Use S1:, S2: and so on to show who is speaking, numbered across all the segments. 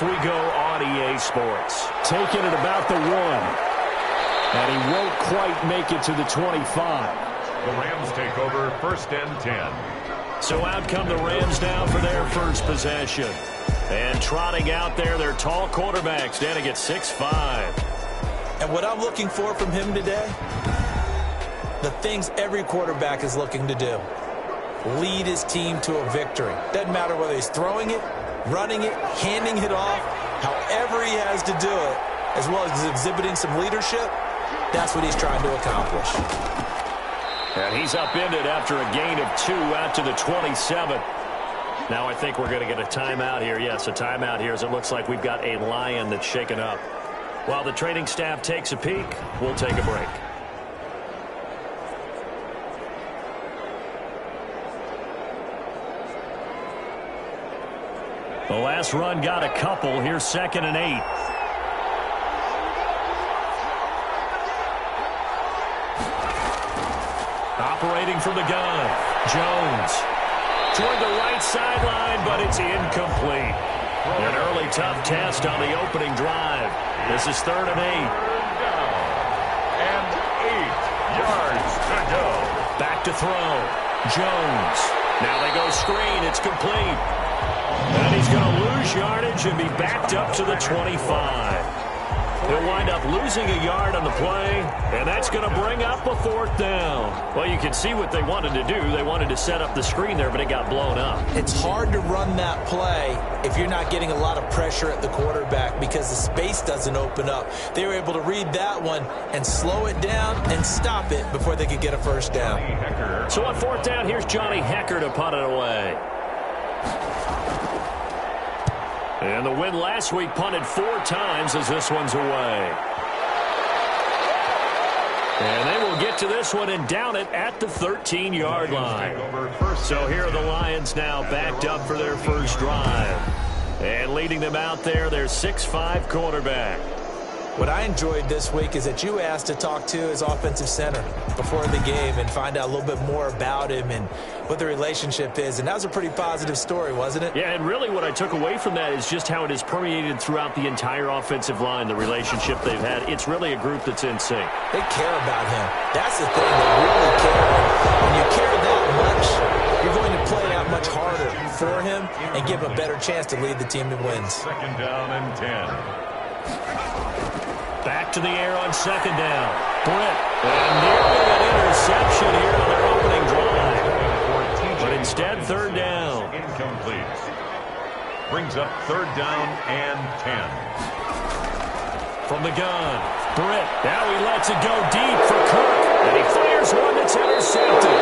S1: we go on EA Sports. Taking it about the 1. And he won't quite make it to the 25.
S2: The Rams take over 1st and 10.
S1: So out come the Rams now for their first possession. And trotting out there, their tall quarterback standing at 6'5".
S3: And what I'm looking for from him today, the things every quarterback is looking to do. Lead his team to a victory. Doesn't matter whether he's throwing it, running it, handing it off, however he has to do it, as well as exhibiting some leadership, that's what he's trying to accomplish.
S1: And he's upended after a gain of 2 out to the 27. Now I think we're going to get a timeout here. Yes, a timeout here as it looks like we've got a Lion that's shaken up. While the training staff takes a peek, we'll take a break. The last run got a couple. Here's 2nd and 8. Operating from the gun, Jones. Toward the right sideline, but it's incomplete. An early tough test on the opening drive. This is 3rd and 8.
S2: And 8 yards to go.
S1: Back to throw. Jones. Now they go screen. It's complete. And he's going to lose yardage and be backed up to the 25. He'll wind up losing a yard on the play, and that's going to bring up a 4th down. Well, you can see what they wanted to do. They wanted to set up the screen there, but it got blown up.
S3: It's hard to run that play if you're not getting a lot of pressure at the quarterback because the space doesn't open up. They were able to read that one and slow it down and stop it before they could get a 1st down.
S1: So on 4th down, here's Johnny Hecker to punt it away. And the win last week punted 4 times as this one's away. And they will get to this one and down it at the 13-yard line. So here are the Lions now backed up for their first drive. And leading them out there, their 6'5" quarterback.
S3: What I enjoyed this week is that you asked to talk to his offensive center before the game and find out a little bit more about him and what the relationship is. And that was a pretty positive story, wasn't it?
S1: Yeah, and really what I took away from that is just how it has permeated throughout the entire offensive line, the relationship they've had. It's really a group that's in sync.
S3: They care about him. That's the thing. They really care. When you care that much, you're going to play that much harder for him and give him a better chance to lead the team to wins.
S2: 2nd down and 10.
S1: Back to the air on 2nd down. Britt. And nearly an interception here on their opening drive. But instead, 3rd down.
S2: Incomplete. Brings up 3rd down and 10.
S1: From the gun. Britt. Now he lets it go deep for Cook. And he fires one that's intercepted.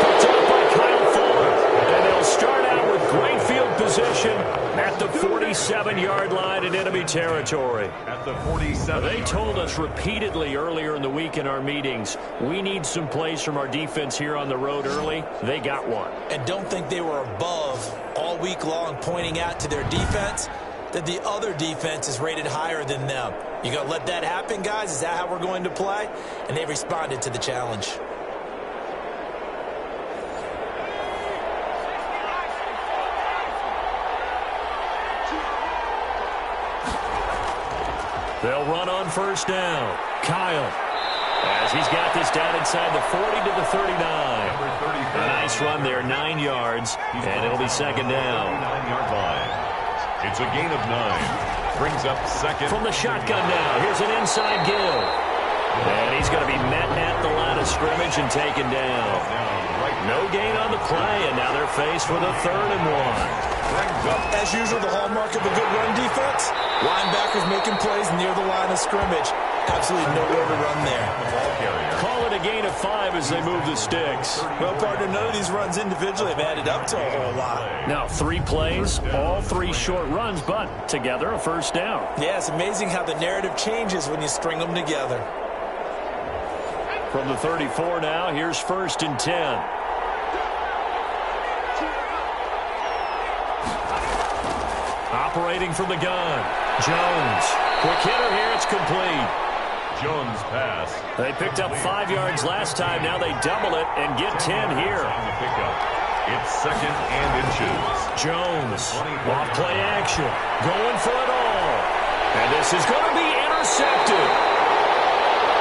S1: Picked up by Kyle Fuller. And they'll start out with great field position at the 47-yard line in enemy territory.
S2: At the 47.
S1: They told us repeatedly earlier in the week in our meetings, we need some plays from our defense here on the road early. They got one.
S3: And don't think they were above all week long pointing out to their defense that the other defense is rated higher than them. You going to let that happen, guys? Is that how we're going to play? And they responded to the challenge.
S1: They'll run on 1st down. Kyle, as he's got this down inside the 40 to the 39. A nice run there, 9 yards, and it'll be 2nd down.
S2: 9-yard line. It's a gain of 9. Brings up 2nd.
S1: From the shotgun now, here's an inside give. And he's going to be met at the line of scrimmage and taken down. No gain on the play, and now they're faced with a 3rd and 1.
S3: As usual, the hallmark of a good run defense, linebackers making plays near the line of scrimmage. Absolutely nowhere to run there.
S1: Call it a gain of 5 as they move the sticks.
S3: Well, partner, none of these runs individually have added up to a whole lot.
S1: Now, 3 plays, all 3 short runs, but together a 1st down.
S3: Yeah, it's amazing how the narrative changes when you string them together.
S1: From the 34 now, here's 1st and 10. Operating from the gun. Jones. Quick hitter here. It's complete.
S2: Jones pass.
S1: They picked up 5 yards last time. Now they double it and get 10 here.
S2: It's 2nd and inches.
S1: Jones. Off play action. Going for it all. And this is going to be intercepted.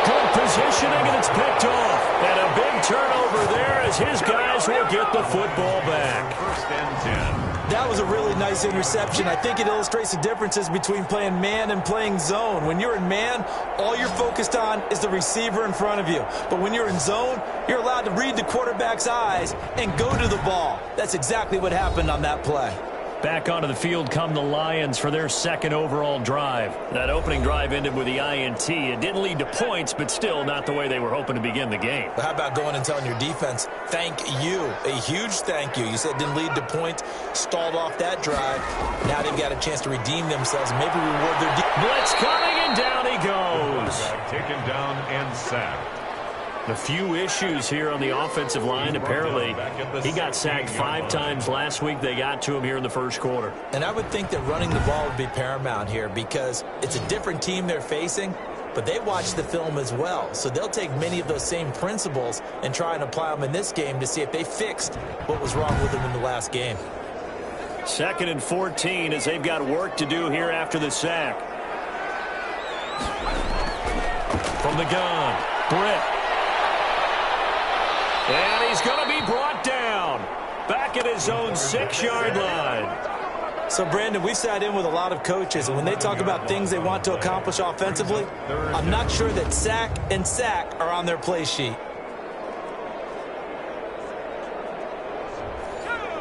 S1: Good positioning, and it's picked off. And a big turnover there as his guys will get the football back.
S2: First and 10.
S3: That was a really nice interception. I think it illustrates the differences between playing man and playing zone. When you're in man, all you're focused on is the receiver in front of you. But when you're in zone, you're allowed to read the quarterback's eyes and go to the ball. That's exactly what happened on that play.
S1: Back onto the field come the Lions for their second overall drive. That opening drive ended with the INT. It didn't lead to points, but still not the way they were hoping to begin the game.
S3: But how about going and telling your defense, thank you, a huge thank you. You said it didn't lead to points, stalled off that drive. Now they've got a chance to redeem themselves and maybe reward their defense.
S1: Blitz coming, and down he goes.
S2: Taken down and sacked.
S1: A few issues here on the offensive line. Apparently, he got sacked 5 times last week. They got to him here in the first quarter.
S3: And I would think that running the ball would be paramount here because it's a different team they're facing, but they watch the film as well. So they'll take many of those same principles and try and apply them in this game to see if they fixed what was wrong with them in the last game.
S1: 2nd and 14 as they've got work to do here after the sack. From the gun, Britt. And he's going to be brought down. Back at his own 6-yard line.
S3: So, Brandon, we've sat in with a lot of coaches, and when they talk about things they want to accomplish offensively, I'm not sure that sack and sack are on their play sheet.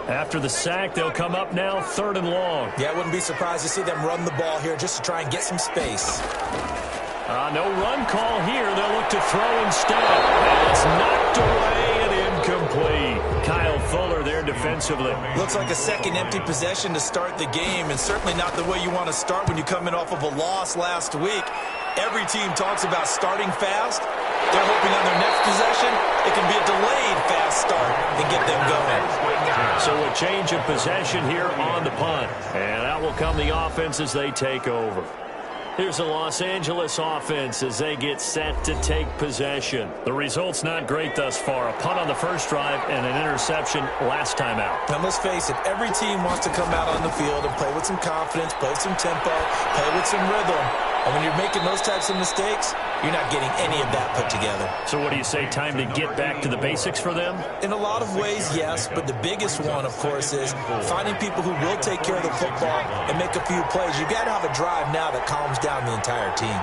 S1: After the sack, they'll come up now 3rd and long.
S3: Yeah, I wouldn't be surprised to see them run the ball here just to try and get some space.
S1: No run call here. They'll look to throw instead. And it's knocked away and incomplete. Kyle Fuller there defensively.
S3: Looks like a second empty possession to start the game, and certainly not the way you want to start when you're coming off of a loss last week. Every team talks about starting fast. They're hoping on their next possession it can be a delayed fast start and get them going.
S1: So a change of possession here on the punt. And that will come the offense as they take over. Here's the Los Angeles offense as they get set to take possession. The result's not great thus far. A punt on the first drive and an interception last time out.
S3: Now, let's face it, every team wants to come out on the field and play with some confidence, play with some tempo, play with some rhythm. And when you're making those types of mistakes, you're not getting any of that put together.
S1: So what do you say, time to get back to the basics for them?
S3: In a lot of ways, yes, but the biggest one, of course, is finding people who will take care of the football and make a few plays. You've got to have a drive now that calms down the entire team.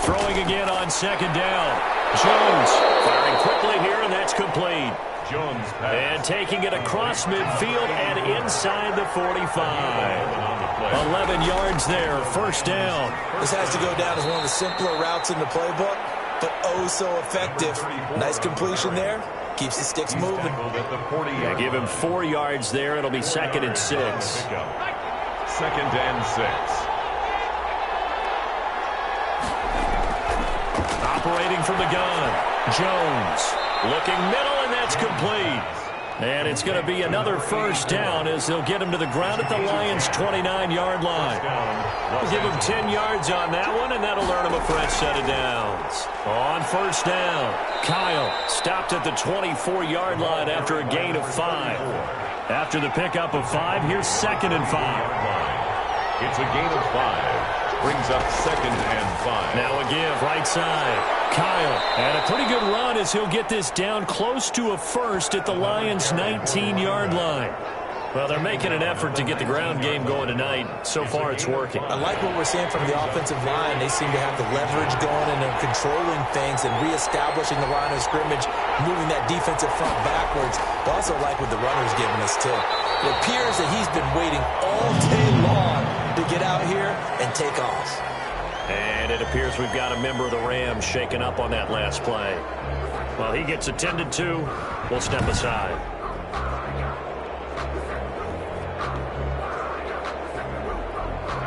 S1: Throwing again on 2nd down. Jones firing quickly here, and that's complete.
S2: Jones
S1: and taking it across midfield and inside the 45. 11 yards there, 1st down.
S3: This has to go down as one of the simpler routes in the playbook, but oh so effective. Nice completion there. Keeps the sticks moving.
S1: Yeah, give him 4 yards there. It'll be 2nd and 6.
S2: 2nd and 6.
S1: Operating from the gun. Jones looking middle, and that's complete. And it's going to be another 1st down as they'll get him to the ground at the Lions' 29-yard line. We'll give him 10 yards on that one, and that'll earn him a fresh set of downs. On 1st down, Kyle stopped at the 24-yard line after a gain of 5. After the pickup of 5, here's 2nd and 5.
S2: It's a gain of 5. Brings up 2nd and 5.
S1: Now a give, right side. Kyle, and a pretty good run as he'll get this down close to a 1st at the Lions' 19-yard line. Well, they're making an effort to get the ground game going tonight. So far, it's working.
S3: I like what we're seeing from the offensive line. They seem to have the leverage going, and they're controlling things and reestablishing the line of scrimmage, moving that defensive front backwards. But also like what the runner's giving us, too. It appears that he's been waiting all day long to get out here and take off.
S1: And it appears we've got a member of the Rams shaken up on that last play. Well, he gets attended to. We'll step aside.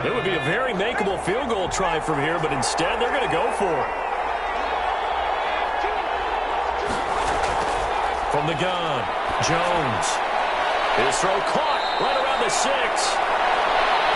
S1: It would be a very makeable field goal try from here, but instead they're going to go for it. From the gun, Jones. His throw caught right around the 6.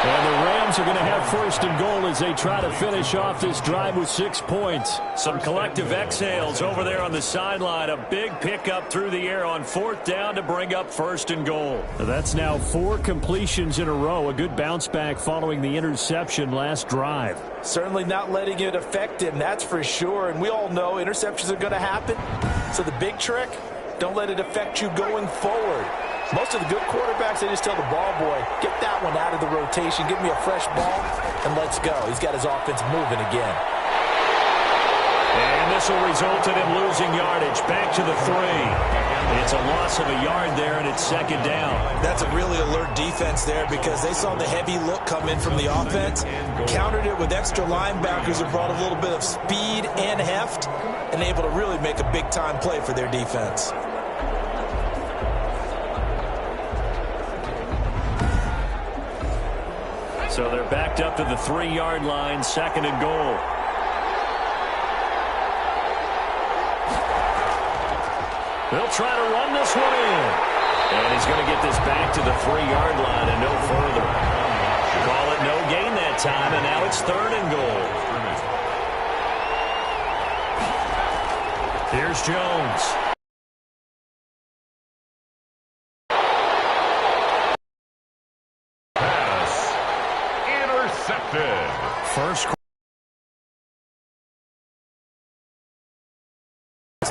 S1: And the Rams are going to have first and goal as they try to finish off this drive with 6 points. Some collective exhales over there on the sideline. A big pickup through the air on 4th down to bring up first and goal. That's now 4 completions in a row. A good bounce back following the interception last drive.
S3: Certainly not letting it affect him, that's for sure. And we all know interceptions are going to happen. So the big trick, don't let it affect you going forward. Most of the good quarterbacks, they just tell the ball boy, get that one out of the rotation, give me a fresh ball, and let's go. He's got his offense moving again.
S1: And this will result in him losing yardage. Back to the 3. It's a loss of a yard there, and it's 2nd down.
S3: That's a really alert defense there because they saw the heavy look come in from the offense, countered it with extra linebackers that brought a little bit of speed and heft, and able to really make a big-time play for their defense.
S1: So they're backed up to the 3-yard line, 2nd and goal. They'll try to run this one in. And he's going to get this back to the 3-yard line and no further. Call it no gain that time, and now it's 3rd and goal. Here's Jones. First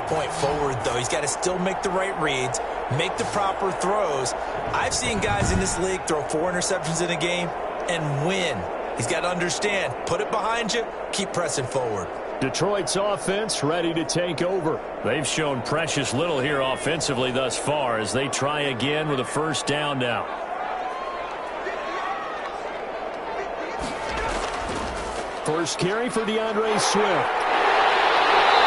S3: point forward, though. He's got to still make the right reads, make the proper throws. I've seen guys in this league throw 4 interceptions in a game and win. He's got to understand, put it behind you, keep pressing forward.
S1: Detroit's offense ready to take over. They've shown precious little here offensively thus far as they try again with a 1st down now. First carry for DeAndre Swift.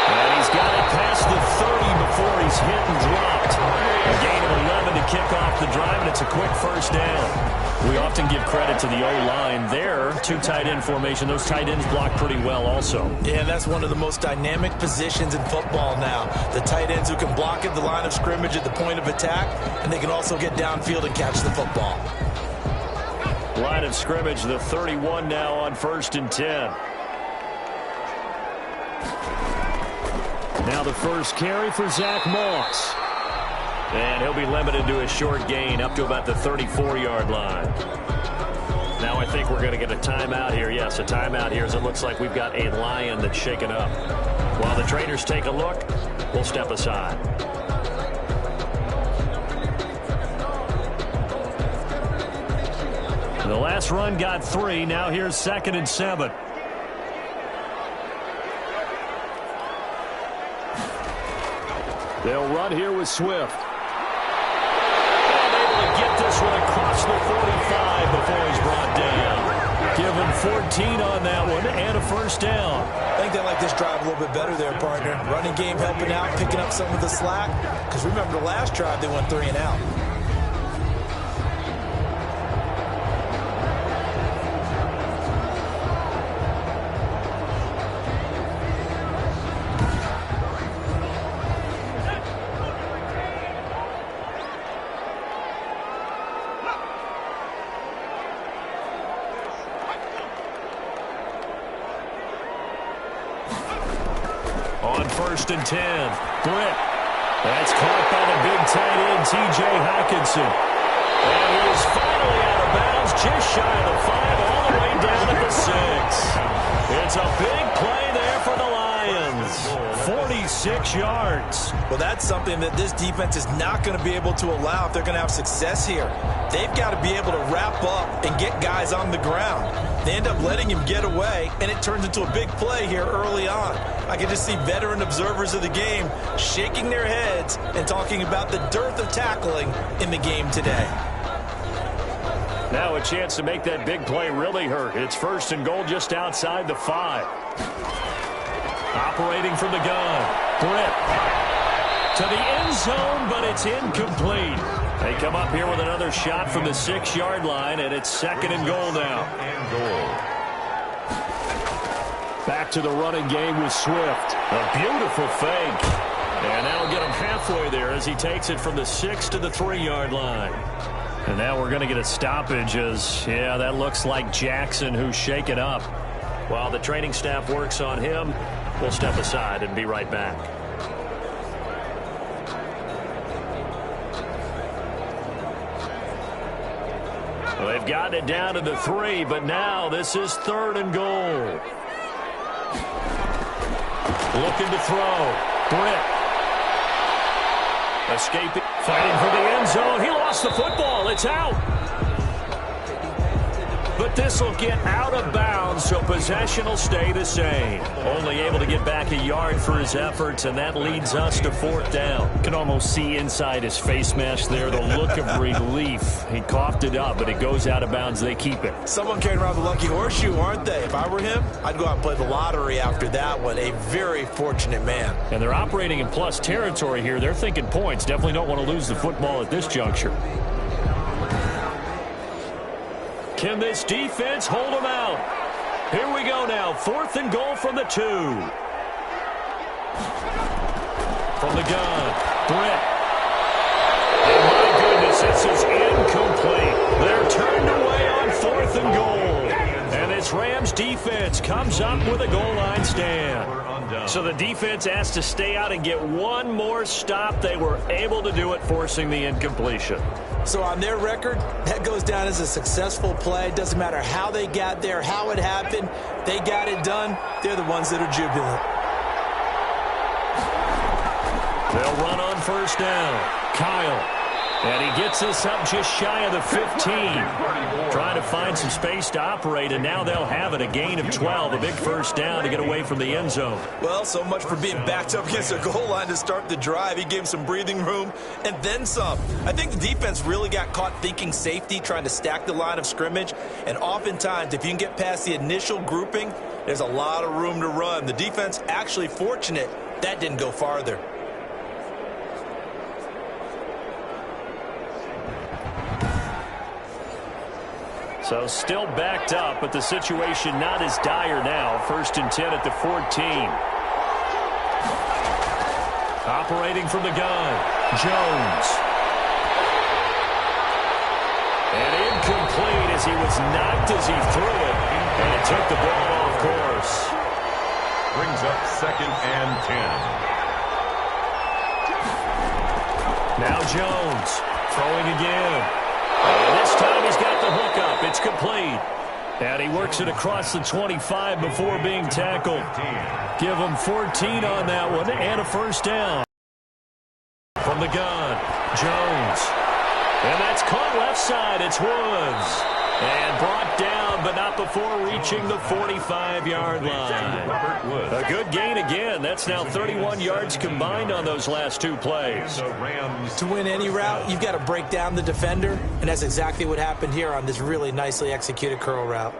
S1: And he's got it past the 30 before he's hit and dropped. A gain of 11 to kick off the drive, and it's a quick 1st down. We often give credit to the O-line there. 2 tight end formation. Those tight ends block pretty well also.
S3: Yeah, that's one of the most dynamic positions in football now. The tight ends who can block at the line of scrimmage at the point of attack, and they can also get downfield and catch the football.
S1: Line of scrimmage, the 31 now on 1st and 10. Now the first carry for Zach Moss. And he'll be limited to a short gain up to about the 34-yard line. Now I think we're going to get a timeout here. Yes, a timeout here as it looks like we've got a lion that's shaken up. While the trainers take a look, we'll step aside. The last run got 3. Now here's 2nd and 7. They'll run here with Swift. And able to get this one across the 45 before he's brought down. Give him 14 on that one and a 1st down.
S3: I think they like this drive a little bit better there, partner. Running game helping out, picking up some of the slack. Because remember the last drive, they went 3 and out.
S1: On 1st and 10, Britt. That's caught by the big tight end, T.J. Hockenson. And he is finally out of bounds, just shy of the 5, all the way down at the 6. It's a big play there for the Lions. 46 yards.
S3: Well, that's something that this defense is not going to be able to allow if they're going to have success here. They've got to be able to wrap up and get guys on the ground. They end up letting him get away, and it turns into a big play here early on. I can just see veteran observers of the game shaking their heads and talking about the dearth of tackling in the game today.
S1: Now a chance to make that big play really hurt. It's 1st and goal just outside the 5. Operating from the gun. Britt to the end zone, but it's incomplete. They come up here with another shot from the 6-yard line, and it's 2nd and goal now. Back to the running game with Swift. A beautiful fake. And that'll get him halfway there as he takes it from the 6 to the 3-yard line. And now we're going to get a stoppage as, yeah, that looks like Jackson who's shaken up. While the training staff works on him, we'll step aside and be right back. Well, they've gotten it down to the 3, but now this is 3rd and goal. Looking to throw. Britt. Escaping. Fighting for the end zone. He lost the football. It's out. But this will get out of bounds, so possession will stay the same. Only able to get back a yard for his efforts, and that leads us to 4th down. You can almost see inside his face mask there the look of relief. He coughed it up, but it goes out of bounds. They keep it.
S3: Someone carrying around the lucky horseshoe, aren't they? If I were him, I'd go out and play the lottery after that one. A very fortunate man.
S1: And they're operating in plus territory here. They're thinking points. Definitely don't want to lose the football at this juncture. Can this defense hold them out? Here we go now. 4th and goal from the 2. From the gun. Britt. And my goodness, this is incomplete. They're turned away on 4th and goal. And this Rams defense comes up with a goal line stand. So the defense asked to stay out and get one more stop. They were able to do it, forcing the incompletion.
S3: So on their record, that goes down as a successful play. Doesn't matter how they got there, how it happened. They got it done. They're the ones that are jubilant.
S1: They'll run on 1st down. Kyle. And he gets this up just shy of the 15. Trying to find some space to operate, and now they'll have it. A gain of 12, a big 1st down to get away from the end zone.
S3: Well, so much for being backed up against a goal line to start the drive. He gave him some breathing room and then some. I think the defense really got caught thinking safety, trying to stack the line of scrimmage. And oftentimes, if you can get past the initial grouping, there's a lot of room to run. The defense actually fortunate that didn't go farther.
S1: So still backed up, but the situation not as dire now. 1st and 10 at the 14. Operating from the gun. Jones. And incomplete as he was knocked as he threw it. And it took the ball off course.
S2: Brings up 2nd and
S1: 10. Now Jones throwing again. And this time he's got the hook up. It's complete. And he works it across the 25 before being tackled. Give him 14 on that one and a 1st down. From the gun, Jones. And that's caught left side. It's Woods. And brought down, but not before reaching the 45-yard line. A good gain again. That's now 31 yards combined on those last 2 plays.
S3: To win any route, you've got to break down the defender, and that's exactly what happened here on this really nicely executed curl route.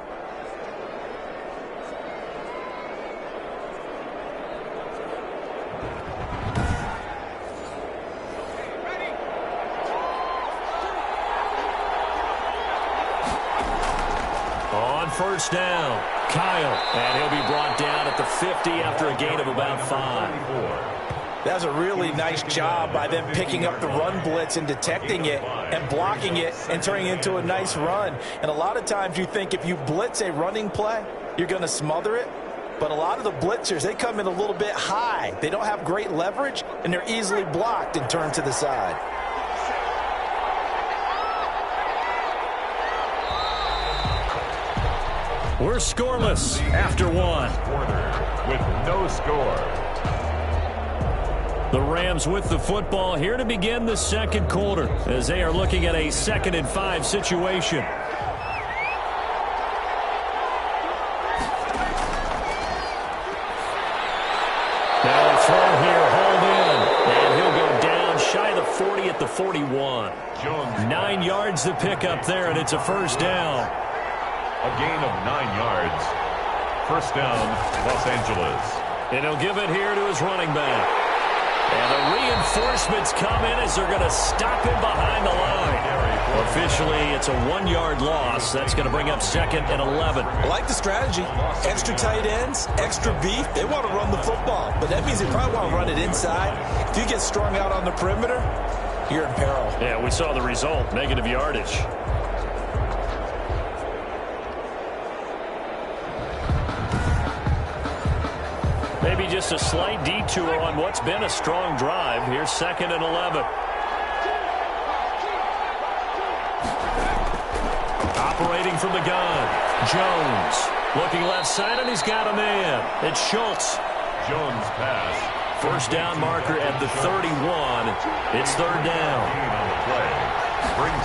S1: On 1st down, Kyle. And he'll be brought down at the 50 after a gain of about 5.
S3: That was a really nice job by them picking up the run blitz and detecting it and blocking it and turning it into a nice run. And a lot of times you think if you blitz a running play, you're going to smother it. But a lot of the blitzers, they come in a little bit high. They don't have great leverage, and they're easily blocked and turned to the side.
S1: We're scoreless after 1.
S2: With no score.
S1: The Rams with the football here to begin the 2nd quarter as they are looking at a 2nd and 5 situation. Now a throw here, hauled in, and he'll go down shy of the 40 at the 41. 9 yards to pick up there, and it's a 1st down.
S2: A gain of 9 yards. 1st down, Los Angeles.
S1: And he'll give it here to his running back. And the reinforcements come in as they're going to stop him behind the line. Officially, it's a 1-yard loss. That's going to bring up 2nd and 11.
S3: I like the strategy. Extra tight ends, extra beef. They want to run the football, but that means they probably want to run it inside. If you get strung out on the perimeter, you're in peril.
S1: Yeah, we saw the result, negative yardage. Maybe just a slight detour on what's been a strong drive. Here's 2nd and 11. Operating from the gun. Jones looking left side, and he's got a man. It's Schultz.
S2: Jones pass.
S1: First down marker at the 31. It's 3rd down.
S2: On the play. Brings